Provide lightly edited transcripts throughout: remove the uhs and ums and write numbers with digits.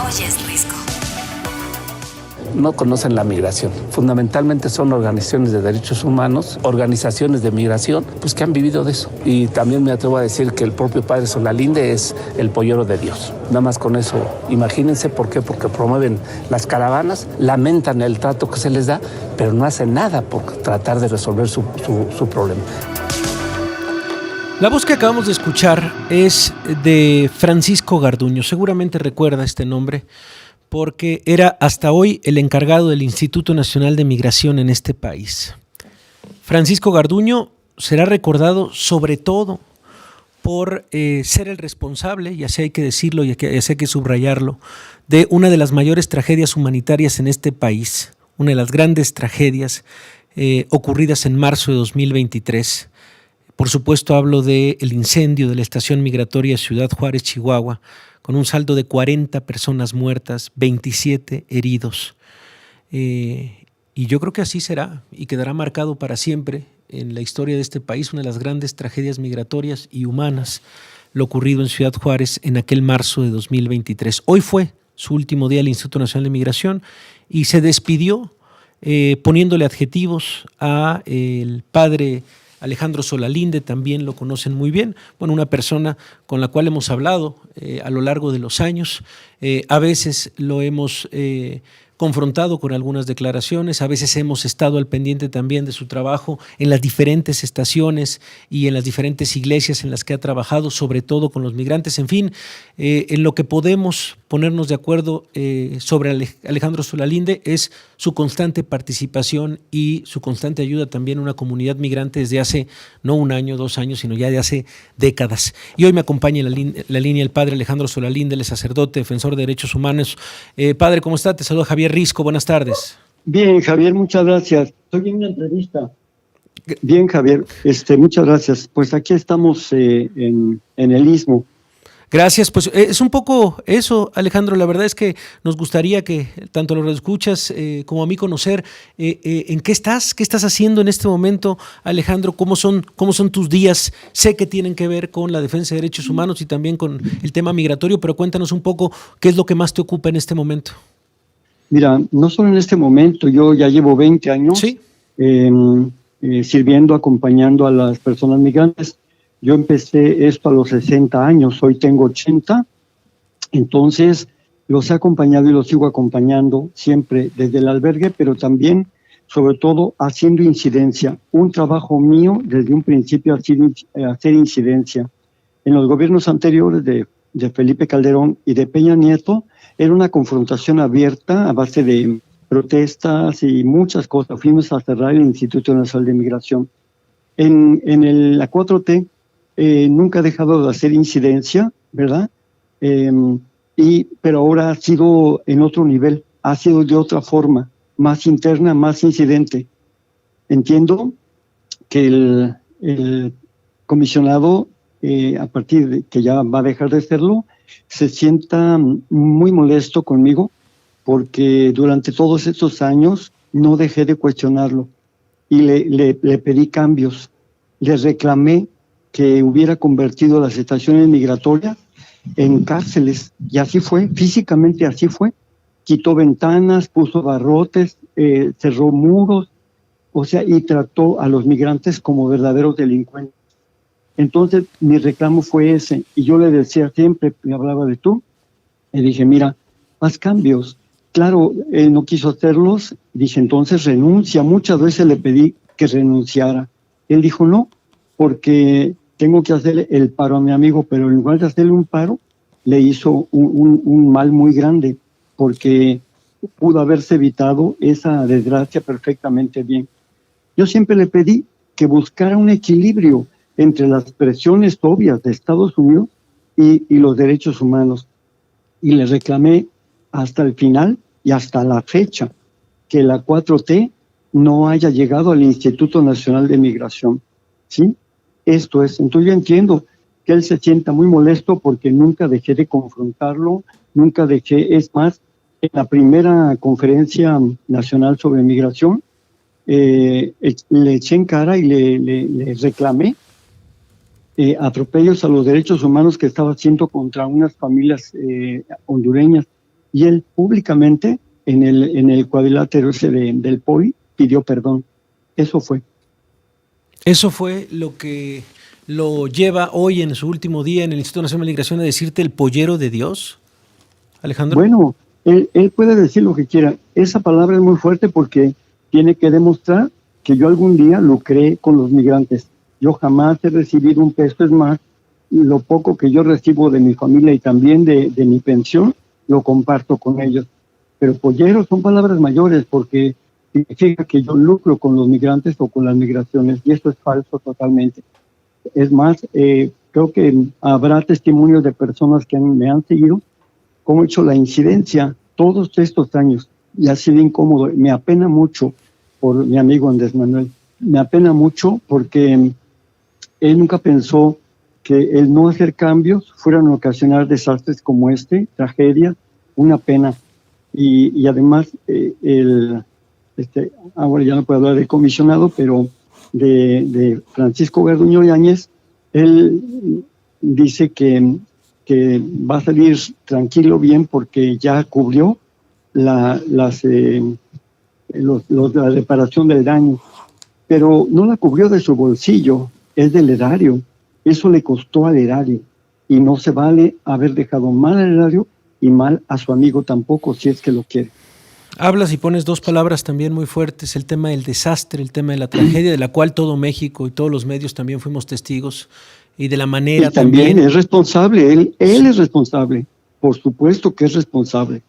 Oyes Risco. No conocen la migración. Fundamentalmente son organizaciones de derechos humanos, organizaciones de migración, pues que han vivido de eso. Y también me atrevo a decir que el propio padre Solalinde es el pollero de Dios. Nada más con eso, imagínense por qué, porque promueven las caravanas, lamentan el trato que se les da, pero no hacen nada por tratar de resolver su problema. La voz que acabamos de escuchar es de Francisco Garduño. Seguramente recuerda este nombre, porque era hasta hoy el encargado del Instituto Nacional de Migración en este país. Francisco Garduño será recordado sobre todo por ser el responsable, y así hay que decirlo y así hay que subrayarlo, de una de las mayores tragedias humanitarias en este país, una de las grandes tragedias ocurridas en marzo de 2023. Por supuesto hablo del incendio de la estación migratoria Ciudad Juárez, Chihuahua, con un saldo de 40 personas muertas, 27 heridos. Y yo creo que así será y quedará marcado para siempre en la historia de este país, una de las grandes tragedias migratorias y humanas, lo ocurrido en Ciudad Juárez en aquel marzo de 2023. Hoy fue su último día del Instituto Nacional de Migración y se despidió poniéndole adjetivos a el padre Alejandro Solalinde, también lo conocen muy bien, bueno, una persona con la cual hemos hablado a lo largo de los años, a veces lo hemos confrontado con algunas declaraciones, a veces hemos estado al pendiente también de su trabajo en las diferentes estaciones y en las diferentes iglesias en las que ha trabajado, sobre todo con los migrantes, en fin, en lo que podemos ponernos de acuerdo sobre Alejandro Solalinde es su constante participación y su constante ayuda también a una comunidad migrante desde hace no un año, 2 años, sino ya de hace décadas. Y hoy me acompaña en la línea el padre Alejandro Solalinde, el sacerdote, defensor de derechos humanos. Padre, ¿cómo está? Te saluda Javier Risco, buenas tardes. Bien, Javier, muchas gracias. Estoy en una entrevista. Bien, Javier, muchas gracias. Pues aquí estamos en el Istmo. Gracias, pues es un poco eso, Alejandro. La verdad es que nos gustaría que tanto los escuchas como a mí conocer en qué estás haciendo en este momento, Alejandro, cómo son tus días. Sé que tienen que ver con la defensa de derechos humanos y también con el tema migratorio, pero cuéntanos un poco qué es lo que más te ocupa en este momento. Mira, no solo en este momento, yo ya llevo 20 años ¿Sí? Sirviendo, acompañando a las personas migrantes. Yo empecé esto a los 60 años, hoy tengo 80, entonces los he acompañado y los sigo acompañando siempre desde el albergue, pero también, sobre todo, haciendo incidencia. Un trabajo mío desde un principio ha sido hacer incidencia. En los gobiernos anteriores de Felipe Calderón y de Peña Nieto, era una confrontación abierta a base de protestas y muchas cosas. Fuimos a cerrar el Instituto Nacional de Migración. En la 4T, nunca ha dejado de hacer incidencia, ¿verdad? Pero ahora ha sido en otro nivel, ha sido de otra forma, más interna, más incidente. Entiendo que el comisionado, a partir de que ya va a dejar de serlo, se sienta muy molesto conmigo porque durante todos estos años no dejé de cuestionarlo y le pedí cambios, le reclamé que hubiera convertido las estaciones migratorias en cárceles, y así fue, físicamente así fue. Quitó ventanas, puso barrotes, cerró muros, o sea, y trató a los migrantes como verdaderos delincuentes. Entonces, mi reclamo fue ese, y yo le decía siempre, me hablaba de tú, le dije, mira, haz cambios. Claro, él no quiso hacerlos, dije, entonces renuncia. Muchas veces le pedí que renunciara. Él dijo, no, porque tengo que hacerle el paro a mi amigo, pero en lugar de hacerle un paro, le hizo un mal muy grande, porque pudo haberse evitado esa desgracia perfectamente bien. Yo siempre le pedí que buscara un equilibrio entre las presiones obvias de Estados Unidos y los derechos humanos, y le reclamé hasta el final y hasta la fecha que la 4T no haya llegado al Instituto Nacional de Migración, ¿sí? Esto es, entonces yo entiendo que él se sienta muy molesto porque nunca dejé de confrontarlo, nunca dejé, es más, en la primera conferencia nacional sobre migración, le eché en cara y le reclamé atropellos a los derechos humanos que estaba haciendo contra unas familias hondureñas y él públicamente en el cuadrilátero ese del POI pidió perdón. Eso fue. Eso fue lo que lo lleva hoy en su último día en el Instituto Nacional de Migración a decirte el pollero de Dios, Alejandro. Bueno, él puede decir lo que quiera. Esa palabra es muy fuerte porque tiene que demostrar que yo algún día lucré con los migrantes. Yo jamás he recibido un peso, es más, lo poco que yo recibo de mi familia y también de mi pensión, lo comparto con ellos. Pero polleros son palabras mayores porque significa que yo lucro con los migrantes o con las migraciones, y eso es falso totalmente. Es más, creo que habrá testimonios de personas que me han seguido, cómo he hecho la incidencia todos estos años, y ha sido incómodo. Me apena mucho por mi amigo Andrés Manuel, me apena mucho porque él nunca pensó que el no hacer cambios fueran a ocasionar desastres como tragedias, una pena. Y además, ahora ya no puedo hablar de comisionado, pero de Francisco Garduño Yáñez, él dice que va a salir tranquilo, bien, porque ya cubrió la reparación del daño, pero no la cubrió de su bolsillo, es del erario. Eso le costó al erario, y no se vale haber dejado mal al erario y mal a su amigo tampoco, si es que lo quiere. Hablas y pones dos palabras también muy fuertes, el tema del desastre, el tema de la tragedia, de la cual todo México y todos los medios también fuimos testigos, y de la manera y también es responsable, él es responsable, por supuesto que es responsable,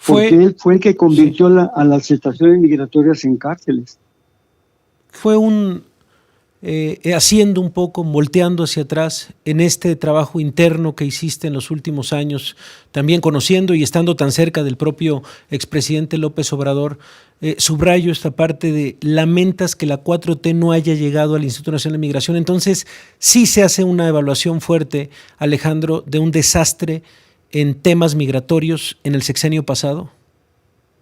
porque él fue el que convirtió a las estaciones migratorias en cárceles. Fue haciendo un poco, volteando hacia atrás en este trabajo interno que hiciste en los últimos años, también conociendo y estando tan cerca del propio expresidente López Obrador. Subrayo esta parte de lamentas que la 4T no haya llegado al Instituto Nacional de Migración. Entonces sí se hace una evaluación fuerte, Alejandro, de un desastre en temas migratorios en el sexenio pasado.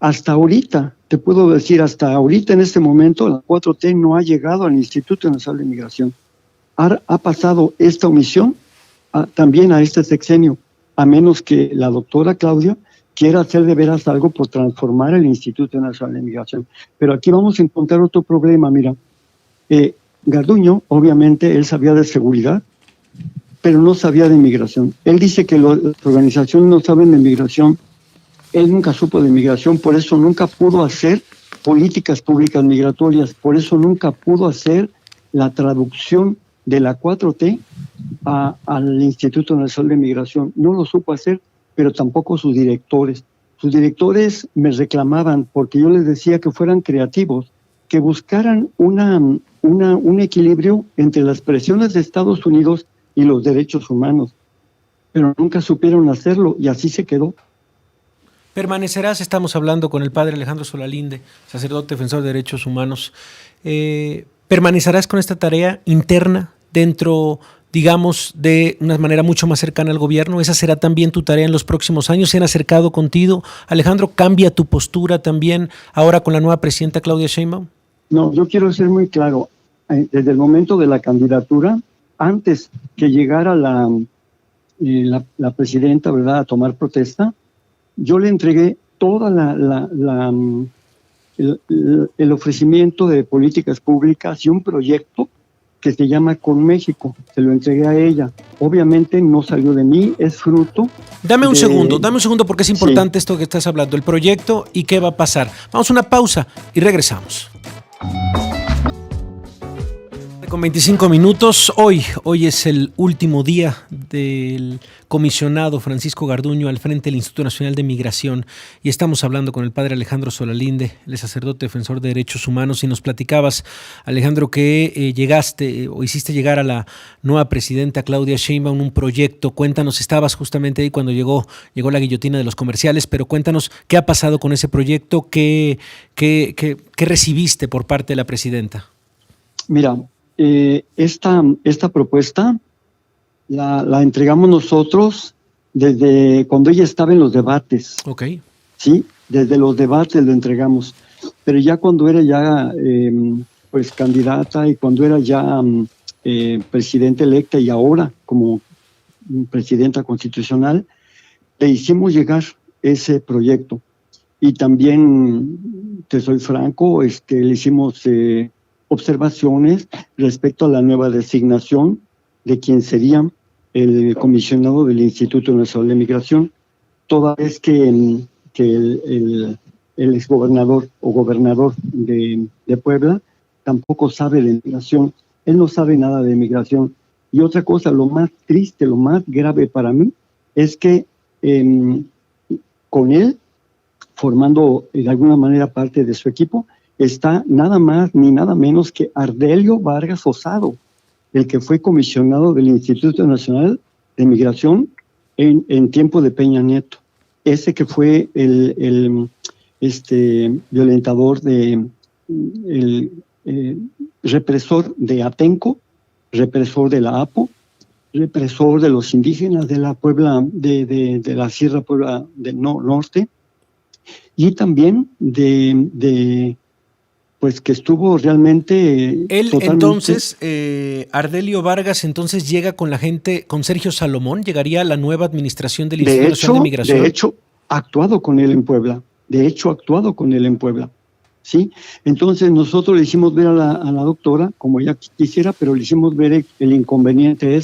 Hasta ahorita, te puedo decir, hasta ahorita en este momento, la 4T no ha llegado al Instituto Nacional de Migración. Ha pasado esta omisión también a este sexenio, a menos que la doctora Claudia quiera hacer de veras algo por transformar el Instituto Nacional de Migración. Pero aquí vamos a encontrar otro problema, mira. Garduño, obviamente, él sabía de seguridad, pero no sabía de migración. Él dice que las organizaciones no saben de migración. Él nunca supo de migración, por eso nunca pudo hacer políticas públicas migratorias, por eso nunca pudo hacer la traducción de la 4T al Instituto Nacional de Migración. No lo supo hacer, pero tampoco sus directores. Sus directores me reclamaban porque yo les decía que fueran creativos, que buscaran un equilibrio entre las presiones de Estados Unidos y los derechos humanos, pero nunca supieron hacerlo y así se quedó. Permanecerás, estamos hablando con el padre Alejandro Solalinde, sacerdote defensor de derechos humanos. ¿Permanecerás con esta tarea interna dentro, digamos, de una manera mucho más cercana al gobierno? ¿Esa será también tu tarea en los próximos años? ¿Se han acercado contigo? Alejandro, ¿cambia tu postura también ahora con la nueva presidenta Claudia Sheinbaum? No, yo quiero ser muy claro. Desde el momento de la candidatura, antes que llegara la presidenta, ¿verdad?, a tomar protesta, yo le entregué toda el ofrecimiento de políticas públicas y un proyecto que se llama Con México. Se lo entregué a ella. Obviamente no salió de mí, es fruto. Dame un segundo porque es importante esto que estás hablando, el proyecto y qué va a pasar. Vamos a una pausa y regresamos. Con 25 minutos, hoy es el último día del comisionado Francisco Garduño al frente del Instituto Nacional de Migración, y estamos hablando con el padre Alejandro Solalinde, el sacerdote defensor de derechos humanos, y nos platicabas, Alejandro, que llegaste o hiciste llegar a la nueva presidenta Claudia Sheinbaum un proyecto. Cuéntanos, estabas justamente ahí cuando llegó la guillotina de los comerciales, pero cuéntanos qué ha pasado con ese proyecto, qué recibiste por parte de la presidenta. Mira, esta propuesta la entregamos nosotros desde cuando ella estaba en los debates. Okay. Sí, desde los debates lo entregamos. Pero ya cuando era pues candidata y cuando era ya presidenta electa y ahora como presidenta constitucional, le hicimos llegar ese proyecto. Y también, te soy franco, le hicimos observaciones respecto a la nueva designación de quien sería el comisionado del Instituto Nacional de Migración, toda vez que el exgobernador o gobernador de Puebla tampoco sabe de migración. Él no sabe nada de migración. Y otra cosa, lo más triste, lo más grave para mí, es que con él, formando de alguna manera parte de su equipo, está nada más ni nada menos que Ardelio Vargas Osado, el que fue comisionado del Instituto Nacional de Migración en tiempo de Peña Nieto. Ese que fue el violentador represor de Atenco, represor de la APO, represor de los indígenas de la Puebla, de la Sierra Puebla del Norte, y también pues que estuvo realmente él totalmente... Entonces, Ardelio Vargas entonces llega con la gente, con Sergio Salomón, llegaría a la nueva administración del Instituto Nacional de Migración. De hecho, ha actuado con él en Puebla. ¿Sí? Entonces nosotros le hicimos ver a la doctora, como ella quisiera, pero le hicimos ver el inconveniente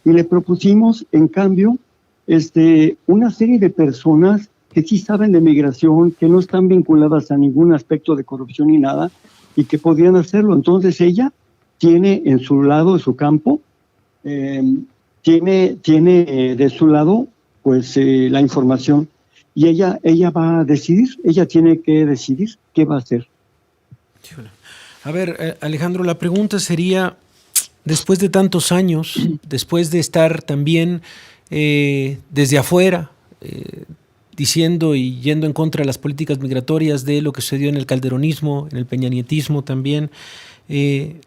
y le propusimos, en cambio, una serie de personas que sí saben de migración, que no están vinculadas a ningún aspecto de corrupción ni nada, y que podrían hacerlo. Entonces ella tiene en su lado, en su campo, tiene de su lado pues la información, y ella va a decidir, ella tiene que decidir qué va a hacer. A ver, Alejandro, la pregunta sería, después de tantos años, después de estar también desde afuera, diciendo y yendo en contra de las políticas migratorias, de lo que sucedió en el calderonismo, en el peñanietismo también,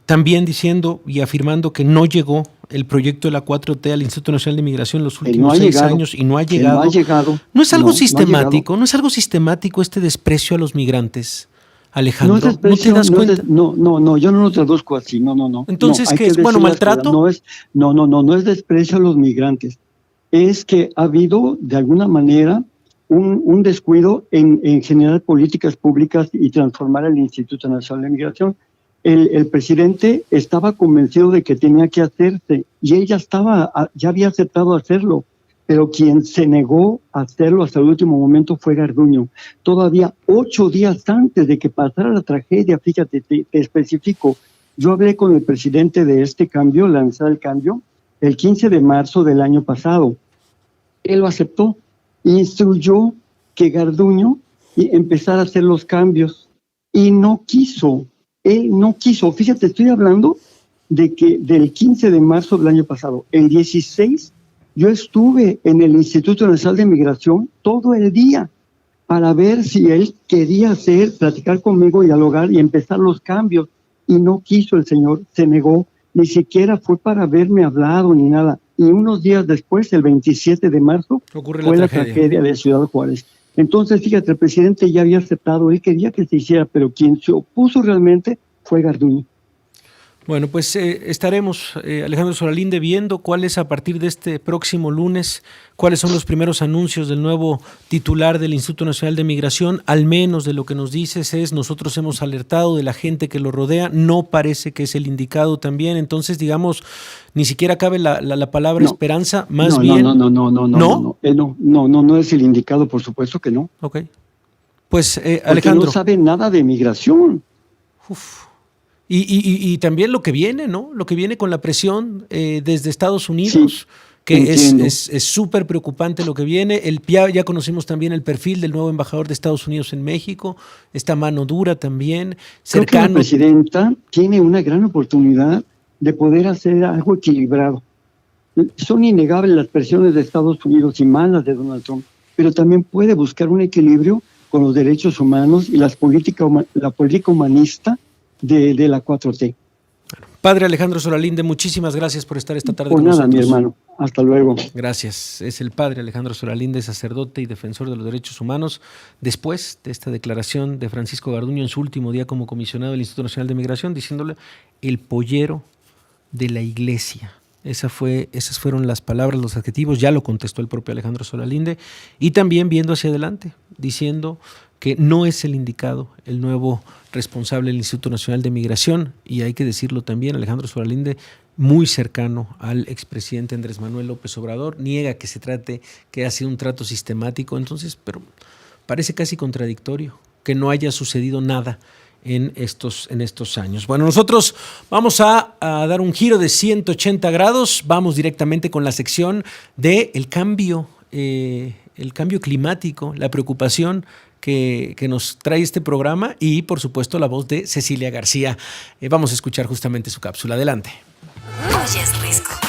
también diciendo y afirmando que no llegó el proyecto de la 4T al Instituto Nacional de Migración en los últimos 6 años y no ha llegado. ¿No es algo sistemático? ¿No es algo sistemático este desprecio a los migrantes, Alejandro? No, ¿No te das cuenta? No, yo no lo traduzco así, no. Entonces, ¿qué es? Bueno, ¿maltrato? No es desprecio a los migrantes. Es que ha habido, de alguna manera, un descuido en generar políticas públicas y transformar el Instituto Nacional de Migración. El presidente estaba convencido de que tenía que hacerse y él ya había aceptado hacerlo, pero quien se negó a hacerlo hasta el último momento fue Garduño. Todavía 8 días antes de que pasara la tragedia, fíjate, te especifico, yo hablé con el presidente de este cambio, lanzar el cambio, el 15 de marzo del año pasado. Él lo aceptó, instruyó que Garduño empezara a hacer los cambios y no quiso. Él no quiso. Fíjate, estoy hablando de que del 15 de marzo del año pasado, el 16, yo estuve en el Instituto Nacional de Migración todo el día para ver si él quería platicar conmigo, dialogar y empezar los cambios. Y no quiso el señor, se negó, ni siquiera fue para haberme hablado ni nada. Y unos días después, el 27 de marzo, fue la tragedia de Ciudad Juárez. Entonces, fíjate, el presidente ya había aceptado, él quería que se hiciera, pero quien se opuso realmente fue Garduño. Bueno, pues estaremos, Alejandro Soralinde, viendo cuáles a partir de este próximo lunes, cuáles son los primeros anuncios del nuevo titular del Instituto Nacional de Migración. Al menos de lo que nos dices nosotros hemos alertado de la gente que lo rodea, no parece que es el indicado también, entonces digamos, ni siquiera cabe la palabra esperanza, más bien... No es el indicado, por supuesto que no. Ok. Pues Alejandro... Porque no sabe nada de migración. Y también lo que viene, ¿no? Lo que viene con la presión desde Estados Unidos, que es súper preocupante lo que viene. Ya conocimos también el perfil del nuevo embajador de Estados Unidos en México, esta mano dura también, cercano. Creo que la presidenta tiene una gran oportunidad de poder hacer algo equilibrado. Son innegables las presiones de Estados Unidos y malas de Donald Trump, pero también puede buscar un equilibrio con los derechos humanos y la política humanista de la 4T. Padre Alejandro Soralinde, muchísimas gracias por estar esta tarde con nosotros. Mi hermano. Hasta luego. Gracias. Es el padre Alejandro Soralinde, sacerdote y defensor de los derechos humanos. Después de esta declaración de Francisco Garduño en su último día como comisionado del Instituto Nacional de Migración, diciéndole el pollero de la iglesia. Esas fueron las palabras, los adjetivos, ya lo contestó el propio Alejandro Solalinde, y también viendo hacia adelante, diciendo que no es el indicado el nuevo responsable del Instituto Nacional de Migración, y hay que decirlo también, Alejandro Solalinde, muy cercano al expresidente Andrés Manuel López Obrador, niega que ha sido un trato sistemático, entonces, pero parece casi contradictorio que no haya sucedido nada en estos años. Bueno, nosotros vamos a dar un giro de 180 grados, vamos directamente con la sección de el cambio climático, la preocupación que nos trae este programa y, por supuesto, la voz de Cecilia García. Vamos a escuchar justamente su cápsula. Adelante. Hoy es Risco.